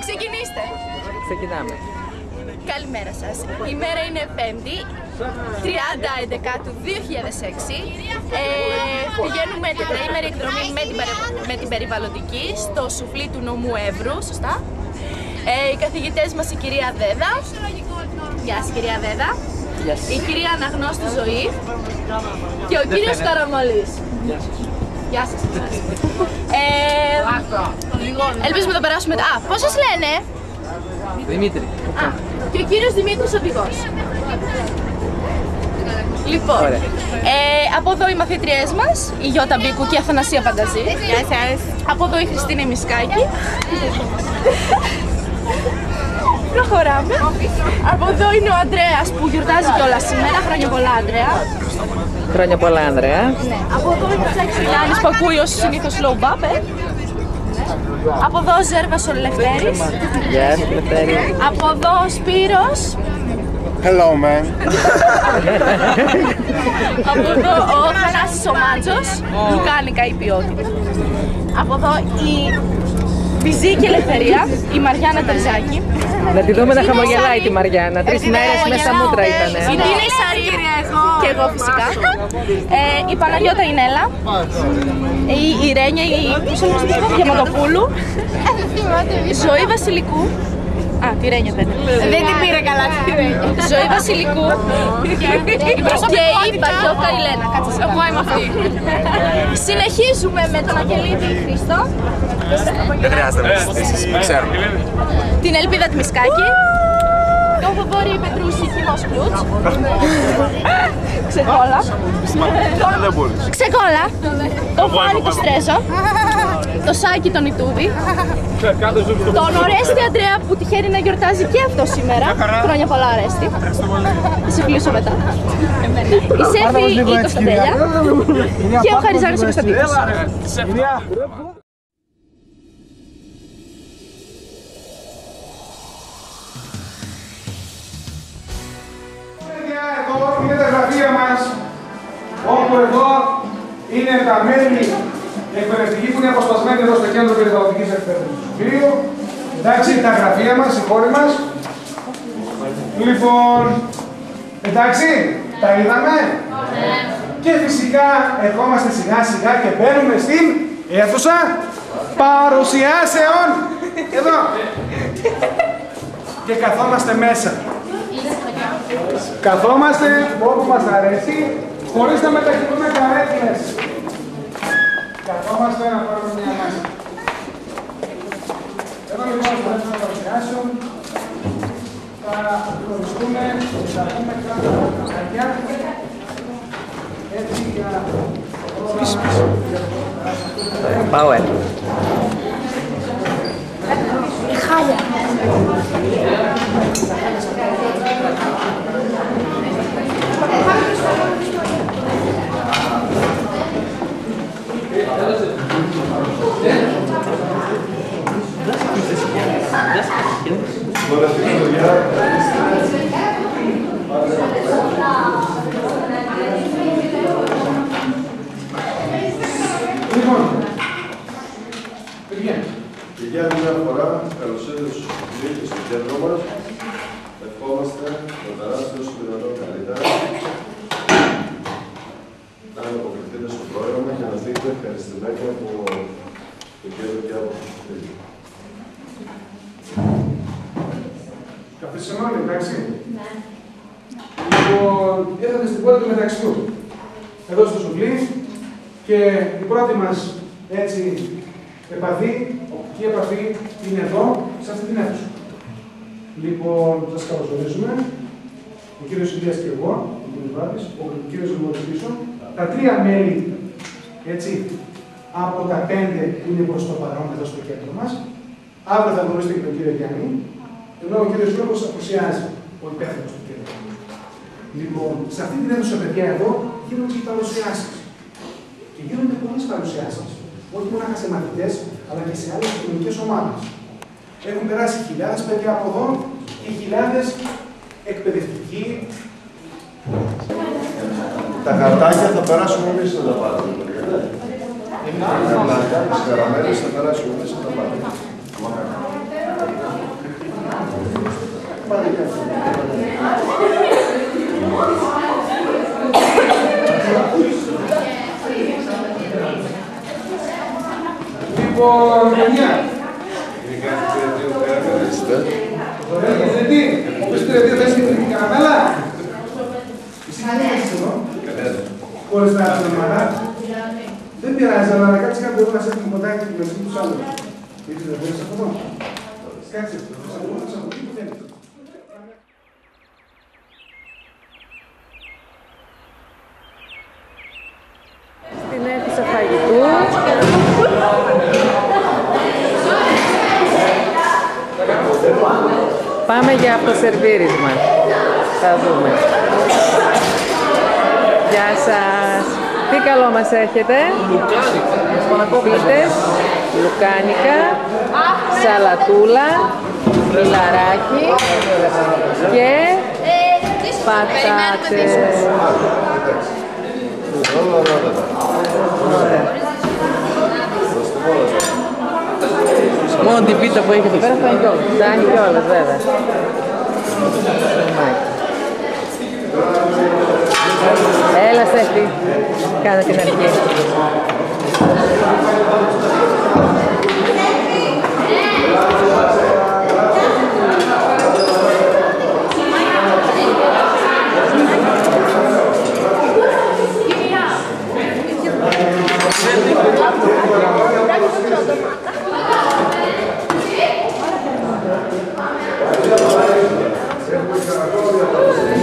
Ξεκινήστε. Ξεκινάμε. Καλημέρα σας. Η μέρα είναι 5η, 30 του 2006. Πηγαίνουμε τετραήμερη εκδρομή με την περιβαλλοντική στο σουφλί του νομού Εύρου, σωστά. Οι καθηγητές μας η κυρία Δέδα. Γεια σας κυρία Δέδα. Η κυρία Αναγνώστη Ζωή και ο κύριος Καραμαλής. Γεια σας. Ελπίζουμε να το περάσουμε. Πώς σας λένε? Δημήτρη. Και ο κύριος Δημήτρης οδηγός. Λοιπόν, από εδώ οι μαθήτριές μας, η Γιώτα Μπίκου και η Αθανασία Πανταζή. Γεια σας. Από εδώ η Χριστίνα Μισκάκη. Προχωράμε. Από εδώ είναι ο Ανδρέας που γιορτάζει κιόλας σήμερα. Χρόνια πολλά, Ανδρέα. Χρόνια πολλά, Ανδρέα. Ναι. Από εδώ είναι ο Τσάκης Μιλάνης που ακούει ως συνήθως slow bap. Από εδώ ο Ζέρβας ο Λευτέρης. Γεια σας, Λευτέρη. Από εδώ ο Σπύρος. Hello, man. Από εδώ ο Θανάσης ο Μάντζος, λουκάνικα η ποιότητα. Από εδώ η Βυζή και Ελευθερία, η Μαριάννα Τερζάκη. Να τη δούμε να χαμογελάει τη Μαριάννα. 3 μέρες μέσα μούτρα ήτανε. Η Τίνα η Σαρή και εγώ φυσικά. Η Παναγιώτα η Νέλα. Η Ρένια η Διαμαντοπούλου. Ζωή Βασιλικού. Τη Ρένια δεν είναι. Δεν την πήρε καλά τη Ρένια. Ζωή Βασιλικού και η Παντόκα Ηλένα. Εγώ είμαι αυτή. Συνεχίζουμε με τον Αγγελίδη Χρήστο. Δεν χρειάζεται να συζητήσεις, ξέρουμε. Την Ελπίδα τη Μισκάκη. Τον Θοδόρη Πετρούση Χιμός Κλούτς. Ξεκόλα. Ξεκόλα. Τον Φάνη το Στρέζο. Το Σάκη τον Ιτούδη. Τον Ορέστη Αντρέα που τυχαίνει να γιορτάζει και αυτό σήμερα. Χρόνια πολλά, Ορέστη. Θα σε φιλήσω μετά. Η Σέφη η Κωνσταντέλια. Και ο Χαριζάνης ο Κωνσταντίνος. Εδώ είναι τα γραφεία μας, όπου εδώ είναι τα μέλη εκπαιδευτικοί που είναι αποσπασμένοι εδώ στο κέντρο περιβαλλοντικής εκπαίδευσης του Σουφλίου. Εντάξει, τα γραφεία μας, οι χώροι μας. Λοιπόν, εντάξει, τα είδαμε. Και φυσικά ερχόμαστε σιγά σιγά και μπαίνουμε στην αίθουσα παρουσιάσεων. Εδώ. Και καθόμαστε μέσα. Καθόμαστε όπου μας αρέσει, χωρίς να μετακινούμε καρέκλες. Καθόμαστε να πάρουμε μια ανάσα. Εδώ λοιπόν στο τέλος των παρουσιάσεων θα γνωριστούμε, θα πούμε κάτω από τα καρδιά. Έτσι για Power. Χάλια. Λοιπόν, παιδιά. Και για μια φορά, καλώς ήρθατε στους Σουφλίου στο κέντρο μας. Ευχόμαστε να περάσετε όσο δυνατόν καλύτερα. Να αποκριθείτε στο πρόγραμμα και να φύγετε ευχαριστημένοι από το κέντρο και από το Σουφλίου. Καθίστε όλοι, εντάξει. Ναι. Λοιπόν, ήρθατε στην πόλη του Μεταξιού. Εδώ στο Σουφλί. Και η πρώτη μας έτσι επαφή, οπτική επαφή, είναι εδώ, σε αυτή την αίθουσα. Λοιπόν, σας καλωσορίζουμε. Ο κύριος Ηλίας και εγώ, ο κύριος Βάτης, ο κύριος Δημοτικής, τα 3 μέλη, έτσι, από τα 5 που είναι προς το παρόν εδώ στο κέντρο μας. Αύριο θα γνωρίσετε και τον κύριο Γιάννη, ενώ ο κύριος Γιώργος απουσιάζει, ο υπεύθυνος του κέντρου. Λοιπόν, σε αυτή την αίθουσα, παιδιά, εδώ γίνονται οι παρουσιάσεις. Και γίνονται πολλές παρουσιάσεις. Όχι μόνο σε μαθητές, αλλά και σε άλλες κοινωνικές ομάδες. Έχουν περάσει χιλιάδες παιδιά από εδώ και χιλιάδες εκπαιδευτικοί. Τα χαρτάκια θα περάσουμε εμείς να τα πάρουμε. Τα χαρτάκια, τις καραμέλες θα περάσουμε εμείς να τα πάρουμε. πάρει κάτι. Λοιπόν, παιδιά. Γιατί, όπως πήρε δύο θέσεις και την καραμέλα. Εσύ τι κάνεις εδώ. Χωρίς να έρθει ομάδα. Δεν πειράζει, αλλά να κάτσεις κάποιο εδώ να σε έχουμε κοντάκι με τους άλλους. Γιατί δεν μπορείς από εδώ. Κάτσε, θα μπορείς από εκεί που θέλεις. Στην αίθουσα φαγητού. Πάμε για αυτοσερβίρισμα. Θα δούμε. Γεια σας. Τι καλό μας έχετε. Πίτες, λουκάνικα, σαλατούλα, φιλαράκι και πατάτες. Μόνο την πίτα που έχει εδώ πέρα φτάνει κιόλας. Φτάνει κιόλας, βέβαια. Έλα, Σέφη. Κάνε την αρχή.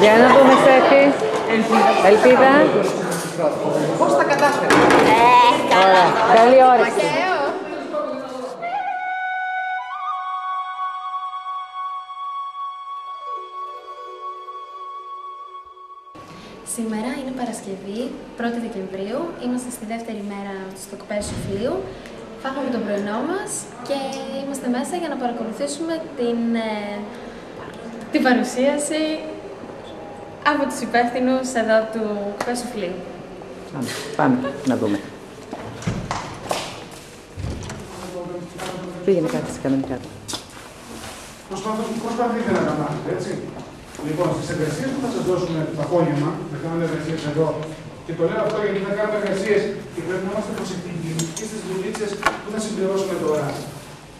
Για να δούμε, Σέφη. Ελπίδα. Πώς τα κατάφερε. Ωραία. Καλή όρεξη. Σήμερα είναι Παρασκευή, 1η Δεκεμβρίου. Είμαστε στη δεύτερη μέρα στο κοπέδι Σοφλίου. Φάγαμε το πρωινό μας και είμαστε μέσα για να παρακολουθήσουμε την παρουσίαση από τους υπεύθυνους εδώ του κοπέδι Σοφλίου. Πάμε να δούμε. Πήγαινε κάτι σε κανονικά. Προσπαθείτε να τα μάθετε, έτσι. Λοιπόν, στις εργασίες που θα σας δώσουμε το απόγευμα, θα κάνουμε εργασίες εδώ, και το λέω αυτό γιατί θα κάνουμε εργασίες και πρέπει να είμαστε προσεκτικοί και στις δουλίτσες που θα συμπληρώσουμε τώρα.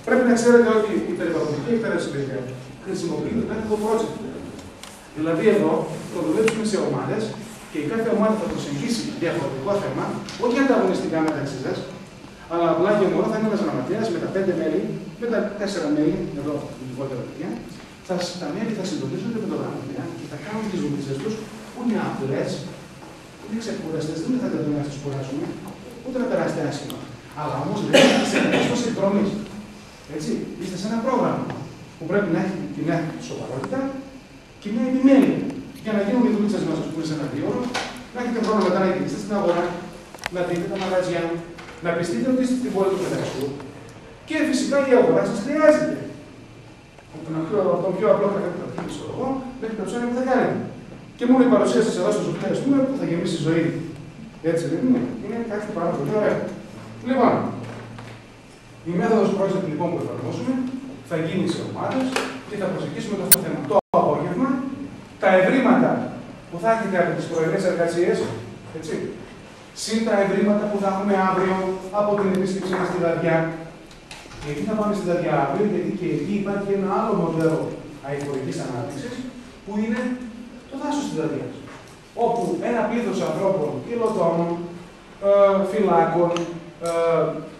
Πρέπει να ξέρετε ότι η περιβαλλοντική εκπαίδευση χρησιμοποιείται το μέθοδο project. Δηλαδή εδώ θα δουλέψουμε σε ομάδες και η κάθε ομάδα θα προσεγγίσει διαφορετικό θέμα, όχι ανταγωνιστικά μεταξύ σας, αλλά απλά και μόνο θα είναι ένας γραμματέας με τα 5 μέλη, με τα 4 μέλη, εδώ λιγότερα παιδιά. Τα μέλη θα συντονίζονται με τον γραμματέα και θα κάνουν τις δουλειές τους που είναι απλές, είναι ξεκουραστές, δεν θα τα να σας κουράσουμε, ούτε να περάσετε άσχημα. Αλλά όμως δεν είστε σε ένα συνδρομής. Έτσι, είστε σε ένα πρόγραμμα που πρέπει να έχει την σοβαρότητα και μια επιμέλεια. Για να γίνουν οι δουλειές μας, ας πούμε, σε ένα 2 ώρο, να έχετε χρόνο μετά να γυρίσετε στην αγορά, να δείτε τα μαγαζιά, να πιστείτε ότι είστε στην πόλη του Πετρաշού και φυσικά η αγορά σας χρειάζεται. Από τον πιο απλό χαρακτήρα εγώ, μέχρι το ψώνιο που θα κάνετε. Και μόνο η παρουσία σας εδώ στο Σοφλίου, ας πούμε, που θα γεμίσει η ζωή. Έτσι δεν είναι. Είναι κάτι πάρα πολύ ωραίο. Λοιπόν, η μέθοδος project λοιπόν που εφαρμόσουμε θα γίνει σε ομάδες και θα προσεγγίσουμε το αυτό θέμα. Το απόγευμα, τα ευρήματα που θα έχετε από τις πρωινές εργασίες, έτσι, συν τα ευρήματα που θα έχουμε αύριο από την επίσκεψη μας στη Δαδιά. Γιατί θα πάμε στη Δαδιά αύριο, γιατί και εκεί υπάρχει ένα άλλο μοντέλο αειφορικής ανάπτυξης, που είναι το δάσος της Δαδιάς. Όπου ένα πλήθος ανθρώπων, υλοτόμων, φυλάκων,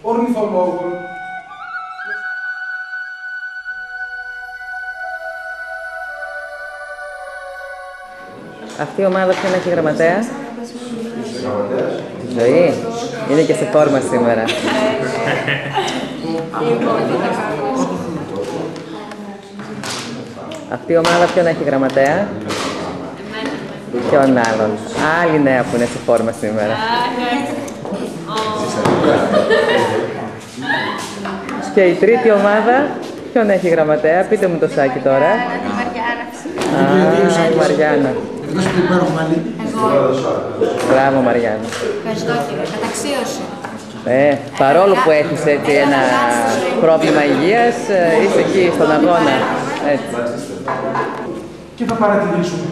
ορνηθολόγων, Αυτή η ομάδα ποιον έχει γραμματέα? Τη Ζωή. Είναι και σε φόρμα σήμερα. Αυτή η ομάδα ποιον έχει γραμματέα? Ποιον άλλον? Άλλη νέα που είναι σε φόρμα σήμερα. Και η τρίτη ομάδα ποιον έχει γραμματέα? Πείτε μου το Σάκη τώρα. Η Μαριάννα. Ποιος είναι υπέροχο μαλλί? Μπράβο Μαριάννα. Ευχαριστώ κύριε. Καταξίωση. Παρόλο που έχεις έτσι ένα πρόβλημα υγείας, είσαι εκεί στον αγώνα. Έτσι. Και θα παρατηρήσουμε.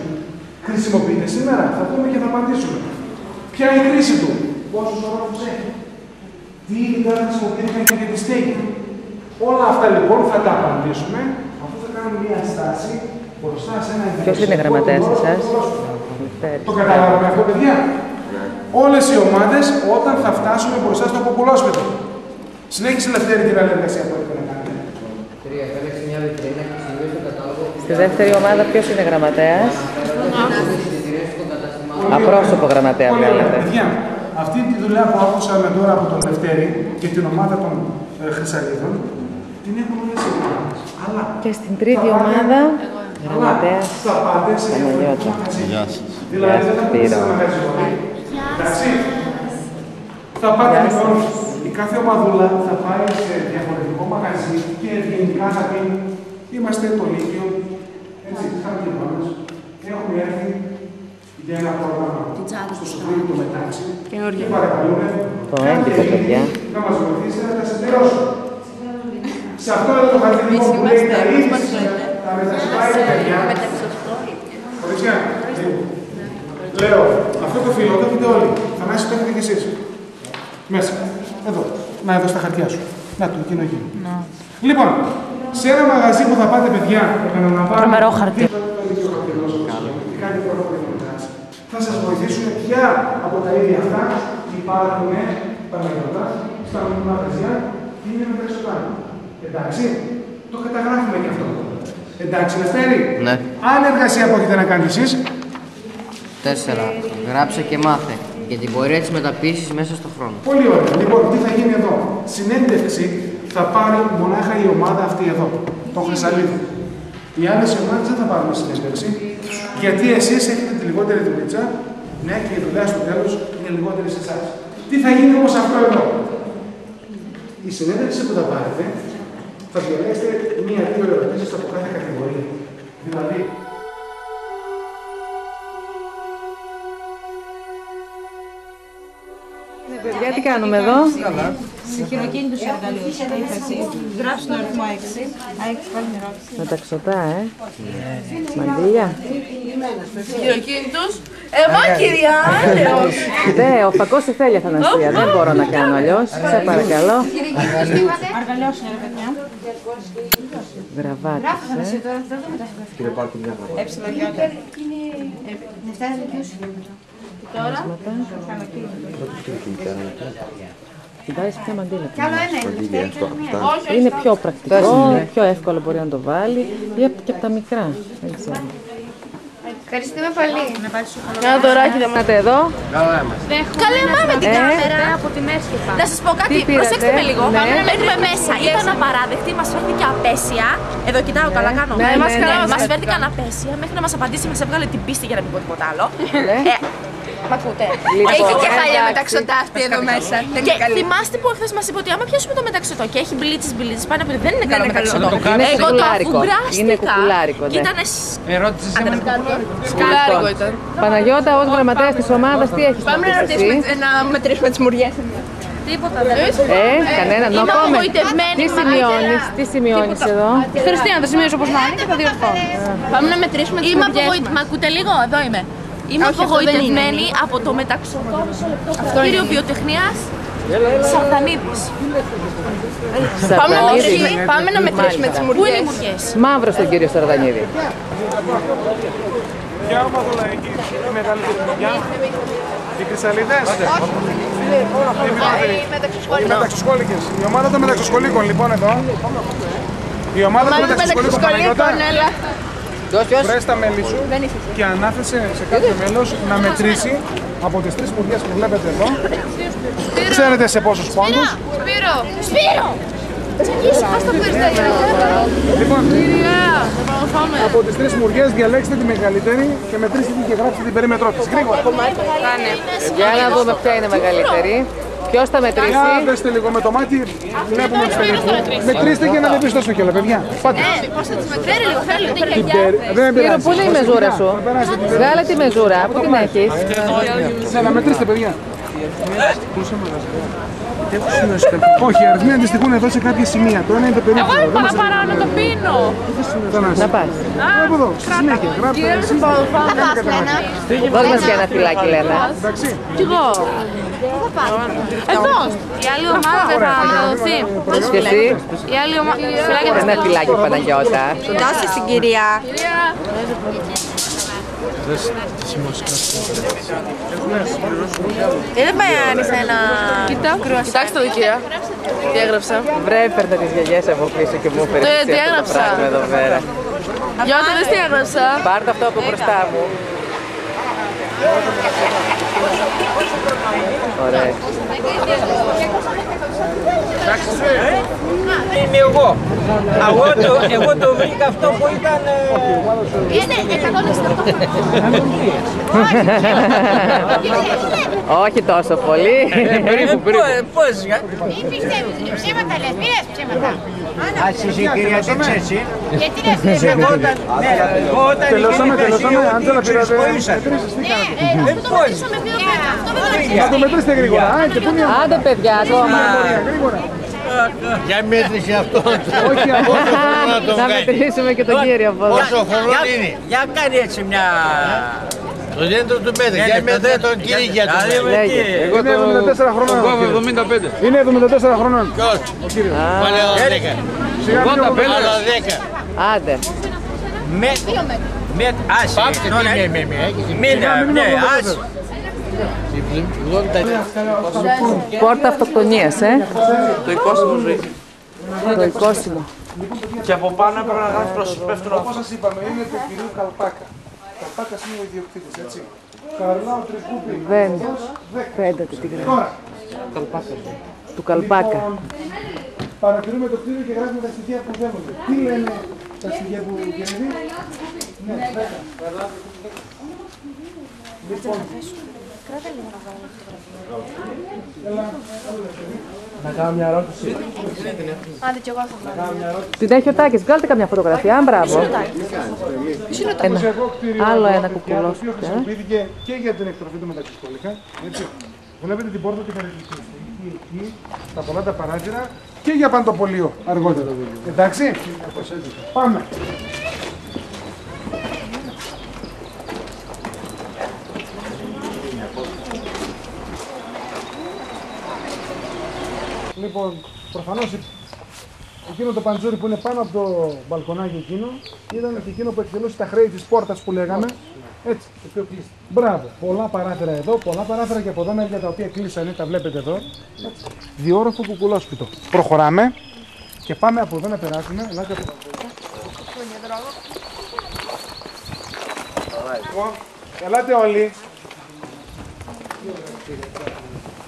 Χρησιμοποιείται σήμερα, θα πούμε και θα απαντήσουμε. Ποια είναι η χρήση του, πόσους όροφους έχει, τι υλικά χρησιμοποιήθηκαν και για τη στέγη. Όλα αυτά λοιπόν θα τα απαντήσουμε, αφού θα κάνουμε μια στάση μπροστά σε ένα Ποιος είναι γραμματέας εσάς? Το καταλάβαμε αυτό, παιδιά. Όλες οι ομάδες όταν θα φτάσουμε μπροστά στο κοκκουλόσπιτο. Συνέχισε Λευτέρη την άλλη εργασία που έπρεπε να κάνετε. Στη δεύτερη ομάδα ποιος είναι γραμματέας? Απρόσωπο γραμματέα βγάλετε. Παιδιά, αυτή τη δουλειά που άκουσαμε τώρα από τον Λευτέρη και την ομάδα των Χρυσαλίδων, την έχουμε όλες οι ομάδες. Αλλά Και στην τρίτη ομάδα, γραμματέας θα πάτε σε διαφορετικό μαγαζί. Δηλαδή δεν θα πάτε σε ένα μαγαζί. Εντάξει. Θα πάτε λοιπόν, η κάθε ομαδούλα θα πάει σε διαφορετικό μαγαζί και ευγενικά θα πει είμαστε το Λύκειο, έτσι, χαμηλώνες, έχουμε έρθει για ένα πρόγραμμα στο Σοφρόνιο του Μετάξι και παρακαλούμε Το έντυπο, παιδιά. να μας βοηθήσει να τα συμπληρώσουμε. Σε αυτό εδώ το χαρτί που λέει τα ίδια, τα μετασπάει τα παιδιά. Κορίτσια, λέω, αυτό το φύλλο το έχετε όλοι. Θανάση το έχετε κι εσείς. Μέσα. Εδώ. Να, εδώ στα χαρτιά σου. Να το, εκείνο εκεί. Λοιπόν, σε ένα μαγαζί που θα πάτε, παιδιά, επαναλαμβάνω. Τρομερό χαρτί. Θα σας βοηθήσουν ποια από τα ίδια αυτά υπάρχουν παραγωγικά στα μαγαζιά και είναι μεταξωτά. Εντάξει, το καταγράφουμε και αυτό. Εντάξει, Λευτέρη. Ναι. Άλλη εργασία που έχετε να κάνετε εσείς. 4. Γράψε και μάθε. Για την πορεία της μεταποίησης μέσα στον χρόνο. Πολύ ωραία. Λοιπόν, τι θα γίνει εδώ. Συνέντευξη θα πάρει μονάχα η ομάδα αυτή εδώ, τον Χρυσαλίδη. Οι άλλες ομάδες δεν θα πάρουν συνέντευξη, γιατί εσείς έχετε τη λιγότερη δουλειά, ναι, και η δουλειά στο τέλος είναι λιγότερη σε εσάς. Τι θα γίνει όμως αυτό εδώ. Η συνέντευξη που θα πάρετε θα διαλέξετε μία-δύο ερωτήσεις από κάθε κατηγορία. Δηλαδή, παιδιά, τι κάνουμε εδώ? Σε χειροκίνητους εργαλείους. Γράψει τον αριθμό 6. Έχεις πάλι μια ερώτηση. Μεταξωτά, Μαντήλια. Χειροκίνητους. Εγώ, κυρία, έλεος. Ναι, ο φακός σε θέλει, Αθανασία. Δεν μπορώ να κάνω αλλιώς. Σε παρακαλώ. Αργαλιός είναι, ρε παιδιά. Γραβάτες, Τώρα. Την πάρεις πια μαντήλα. Κι άλλο ένα. Είναι πιο πρακτικό, πιο εύκολο μπορεί να το βάλει ή και από τα μικρά. Δεν ξέρω. Ευχαριστούμε πολύ. Ένα δωράκι δεν Πάτε εδώ. Καλέ, μάμε την κάμερα. Από τη μέση και πάνω. Να σας πω κάτι, Τι πήρατε? προσέξτε με λίγο. Ναι. Μένουμε μέσα. Ήταν απαράδεκτη, μας φέρθηκε απέσια. Εδώ κοιτάω, καλά κάνω. Ναι, Μας φέρθηκαν απέσια μέχρι να μας απαντήσει, μας έβγαλε την πίστη για να μην πω τίποτα άλλο. Μ' ακούτε? Έχει κεφάλια μεταξωτά αυτή εδώ μέσα. Και θυμάστε που χθες μας είπε ότι άμα πιάσουμε το μεταξωτό και έχει μπλίτσες πάνε από δεν είναι καλό μεταξωτό. Είναι Εγώ το κουκουλάρικο. αφουγκράστηκα Είναι κουκουλάρικο, και ναι. ήταν ερώτηση σε εμάς. σκουλάρικο ήταν. Παναγιώτα, ως γραμματέας της ομάδας, τι έχεις να πεις εσύ? Να μετρήσουμε τις μουριές. Τίποτα δεν Κανένα, no Είμαι comment. απογοητευμένη. Τι σημειώνεις εδώ? Χριστίνα, τα σημείωσε όπως να είναι και θα διορθώνω. Πάμε να μετρήσουμε τις Είμαι μουριές απογοητευμένη. Μ' ακούτε λίγο, εδώ είμαι. Είμαι Όχι, αυτό δεν απογοητευμένη από το μεταξωτό κύριο βιοτεχνίας Σαρδανίδης. Πάμε να μετρήσουμε τις Πού είναι οι μουριές. μουριές? Μαύρο στον κύριο Σαρδανίδη. Ποια ομαδούλα εκεί, η μεγαλύτερη δουλειά, οι Χρυσαλίδες. Οι μεταξοσχόλικες. Η ομάδα των μεταξοσχολίκων λοιπόν εδώ. Η ομάδα των μεταξοσχολίκων, Παναγιώτα. Βρες τα μέλη σου και ανάθεσε σε κάποιο μέλος να μετρήσει από τις 3 μουριές που βλέπετε εδώ. Ξέρετε σε πόσους πόντους. Σπύρο! Ας το πήρες Λοιπόν, από τις 3 μουριές διαλέξτε τη μεγαλύτερη και μετρήστε την και γράψτε την περίμετρό της. Γρήγορα. Για να δούμε ποια είναι μεγαλύτερη. Ποιος θα μετρήσει? Για δέστε λίγο με το μάτι, βλέπουμε περίπου. Μετρήστε και να δεν πιστώσω κιόλα, παιδιά. Πάτε. Πώς θα τις μετρήσει λίγο, θέλω Δεν Σπύρο, πειράζει. πού είναι η μεζούρα σου? Βγάλε τη μεζούρα, πού την έχεις? Να μετρήστε, παιδιά. Όχι, οι αριθμοί αντιστοιχούν εδώ σε κάποια σημεία. Το ένα είναι το περίπου. Εγώ είπα να πάρω να το πίνω. Να πας. Από εδώ, στη συνέχεια. Γράψτε. Δώσ' μας και ένα φυλάκι, Λένα. Εντάξει. Κι εγώ. Εδώ. Η άλλη ομάδα δεν θα δοθεί. Και εσύ, Η άλλη ομάδα. ένα φυλάκι, Παναγιώτα. Δώσε στην κυρία. Είναι Μαϊάννης ένα... Κοιτάξτε το κυρία. Τι έγραψα. Βρε, έπαιρνα τις γιαγιές από πίσω και μου έφερε Τι έγραψα. εδώ πέρα. Γιώτα, δες τι έγραψα. Πάρ' το αυτό από μπροστά μου. Ωραία. Είμαι εγώ. Εγώ το βρήκα αυτό που ήταν... Είναι 168. Όχι τόσο πολύ. Πώς, Ψέματα λες, μη λες ψέματα. ας είσαι η κυρία Τεξέτσι. Γιατί λες Εγώ όταν Τελειώσαμε, Άντζελα, πήρατε. πώς. Να το μετρήσετε γρήγορα. Και πού είναι η Άντε παιδιά, ακόμα. γρήγορα. Για μέτρηση αυτό. Όχι, από Να μετρήσουμε και τον κύριο από εδώ. Πόσο χρόνο είναι. Για κάνει έτσι μια... Το δέντρο του μέτρη. Για μέτρη τον Κυρίγια του Λέγε. είναι 74 χρονών. Είναι 74 χρονών. Ποιος. Πάλι άλλο 10. Άλλο 10. Άντε. Άσε. Ναι, άσε. Πόρτα αυτοκτονίας, Το οικόσιμο ζωή. Το οικόσιμο. Και από πάνω έπρεπε να γράφει προς πέφτουν Όπως σας είπαμε, είναι του κυρίου Καλπάκα. Καλπάκας είναι ο ιδιοκτήτης, έτσι. Καρλάου Τρικούπη. Δεν φαίνεται τι γράφει. Τώρα, Του Καλπάκα. παρατηρούμε το κτίριο και γράφουμε τα στοιχεία που δένονται. Τι λένε τα στοιχεία που γεννηθεί? Ναι, 10. Λοιπόν, Να κάνω μια ερώτηση. Άντε κι εγώ θα βάλω. Την έχει ο Τάκης, βγάλτε καμιά φωτογραφία, μπράβο. εντυπωσιακό κτίριο. Άλλο ένα Το κουκουλό. οποίο χρησιμοποιήθηκε και για την εκτροφή του μεταξυσκόλικα. Βλέπετε την πόρτα του χαρακτηριστική εκεί, τα πολλά τα παράθυρα και για παντοπολείο αργότερα. Εντάξει, πάμε. Λοιπόν, προφανώς εκείνο το παντζούρι που είναι πάνω από το μπαλκονάκι εκείνο ήταν και εκείνο που εκτελούσε τα χρέη της πόρτας που λέγαμε. Έτσι, το οποίο κλείστηκε. Μπράβο, πολλά παράθυρα εδώ, πολλά παράθυρα και από εδώ μεριά τα οποία κλείσανε, τα βλέπετε εδώ. Διόροφο κουκουλόσπιτο. Προχωράμε και πάμε από εδώ να περάσουμε. Ελάτε από εδώ. Ελάτε όλοι.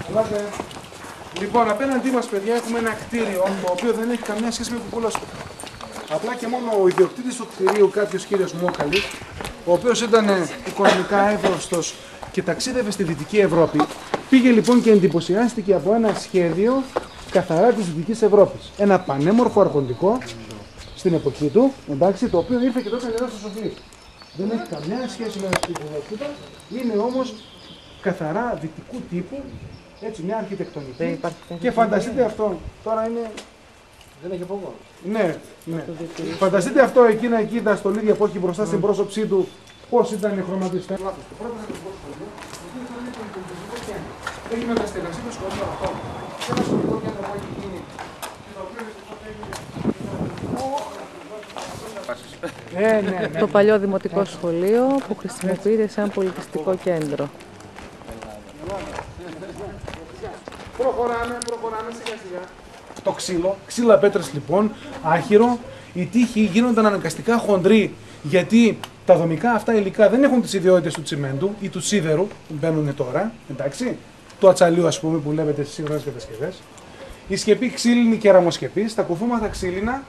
Ελάτε. Λοιπόν, απέναντί μας, παιδιά, έχουμε ένα κτίριο το οποίο δεν έχει καμία σχέση με κουκουλόσπιτο. Απλά και μόνο ο ιδιοκτήτης του κτηρίου, κάποιος κύριος Μόκαλης, ο οποίος ήταν οικονομικά εύρωστος και ταξίδευε στη Δυτική Ευρώπη, πήγε λοιπόν και εντυπωσιάστηκε από ένα σχέδιο καθαρά της Δυτικής Ευρώπης. Ένα πανέμορφο αρχοντικό στην εποχή του, εντάξει, το οποίο ήρθε και το έκανε εδώ στο Σοφλή. Δεν έχει καμιά σχέση με την κουκουλόσπιτο, είναι όμως καθαρά δυτικού τύπου, έτσι, μια αρχιτεκτονική. Και φανταστείτε αυτό, τώρα είναι... Δεν έχει από. Ναι, ναι. Φανταστείτε αυτό εκείνα εκεί τα στολίδια που έχει μπροστά στην πρόσωψή του, πώς ήταν οι χρωματιστές. Έχει μεταστελεχθεί το σχολείο αυτό. Και ένα σχολικό κέντρο που έχει γίνει. Το παλιό δημοτικό σχολείο που χρησιμοποιείται σαν πολιτιστικό κέντρο. Προχωράμε σιγά σιγά. Το ξύλα πέτρες λοιπόν, άχυρο, οι τοίχοι γίνονταν αναγκαστικά χοντροί γιατί τα δομικά αυτά υλικά δεν έχουν τις ιδιότητες του τσιμέντου ή του σίδερου που μπαίνουν τώρα, εντάξει, του ατσαλίου ας πούμε που βλέπετε στις σύγχρονες κατασκευές. Η σκεπή ξύλινη και ραμοσκεπή, στα κουφώματα ξύλινα.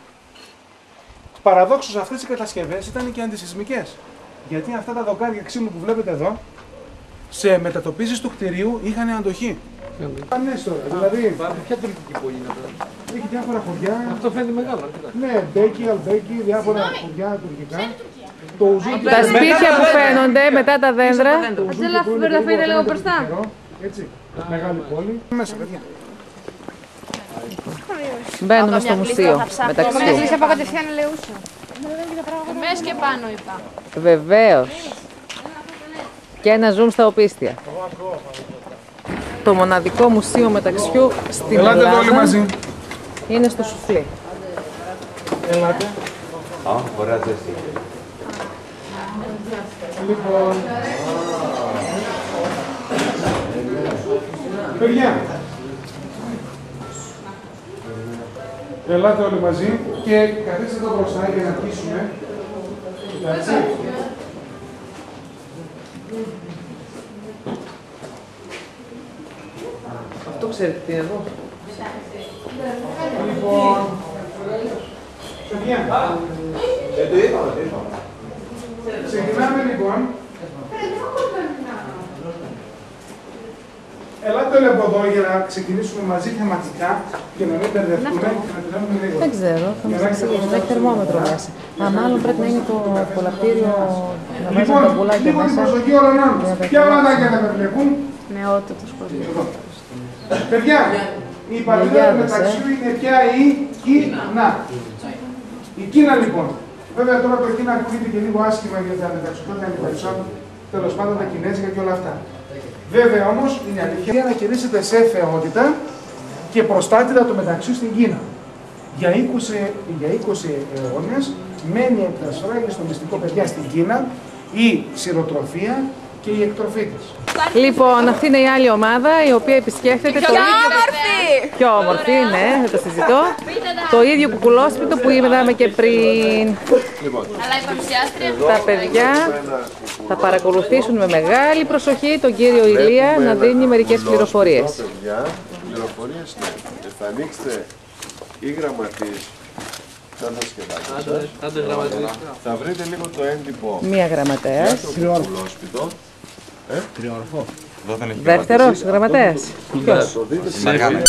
Παραδόξως αυτές οι κατασκευές ήταν και αντισυσμικές. Γιατί αυτά τα δοκάρια ξύλου που βλέπετε εδώ, σε μετατοπίσεις του κτηρίου είχαν αντοχή. Πανέστορα, δηλαδή. Ποια τουρκική πόλη είναι αυτό? Έχει διάφορα χωριά. Αυτό φαίνεται μεγάλο. Ναι, Μπέκι, Αλμπέκι, διάφορα χωριά τουρκικά. Το Ουζούκι. Τα σπίτια που φαίνονται μετά τα δέντρα. Αντζέλα, φέρτε λίγο μπροστά. Έτσι, μεγάλη πόλη. Μέσα, παιδιά. Μπαίνουμε στο μουσείο μεταξύ. από κατευθείαν Ελεούσιο. Μες και πάνω είπα. Βεβαίως. Και ένα zoom στα οπίστια. Το μοναδικό μουσείο μεταξιού στην Ελλάδα. Ελάτε όλοι μαζί. Είναι στο Σουφλί. Ελάτε. Ωραία ζέστη. Λοιπόν, παιδιά, ελάτε όλοι μαζί και καθίστε εδώ μπροστά για να αρχίσουμε. Εντάξει. Αυτό ξέρετε τι είναι εδώ. Λοιπόν, παιδιά, ξεκινάμε λοιπόν. Ελάτε όλοι από εδώ για να ξεκινήσουμε μαζί θεματικά και να μην μπερδευτούμε και να τελειώνουμε λίγο. Δεν ξέρω, θα μας εξηγήσουν. Έχει θερμόμετρο μέσα. Α, μάλλον πρέπει να είναι το κολαπτήριο να βάζουν τα πουλάκια λίγο την μέσα. προσοχή όλων μας. Ποια ματάκια δεν με βλέπουν. Νεότητος κόσμος. Παιδιά, η πατρίδα του μεταξύ είναι πια η Κίνα. Η Κίνα λοιπόν. Βέβαια τώρα το Κίνα ακούγεται και λίγο άσχημα για τα μεταξωτικά περισσότερο. Τέλος πάντων τα κινέζικα και όλα αυτά. Βέβαια όμως είναι αλήθεια να κηρύσσεται σε θεότητα και προστάτητα του μεταξύ στην Κίνα. Για 20 αιώνες μένει εκτρασφράγει στο μυστικό, παιδιά, στην Κίνα η σειροτροφία και η εκτροφή της. Λοιπόν, αυτή είναι η άλλη ομάδα η οποία επισκέφτεται το ίδιο. Πιο όμορφη, ναι, δεν το συζητώ. Το ίδιο κουκουλόσπιτο που είδαμε και πριν. Αλλά η παρουσιάστρια. Τα παιδιά θα παρακολουθήσουν με μεγάλη προσοχή τον κύριο Ηλία να δίνει μερικές πληροφορίες. Πληροφορίες, ναι. Θα ανοίξετε ή γραμματείς σαν τα σκεδάκια σας. Θα βρείτε λίγο το έντυπο. Μία γραμματέας. Κουκουλόσπιτο. Δεύτερος γραμματέας. Ποιος?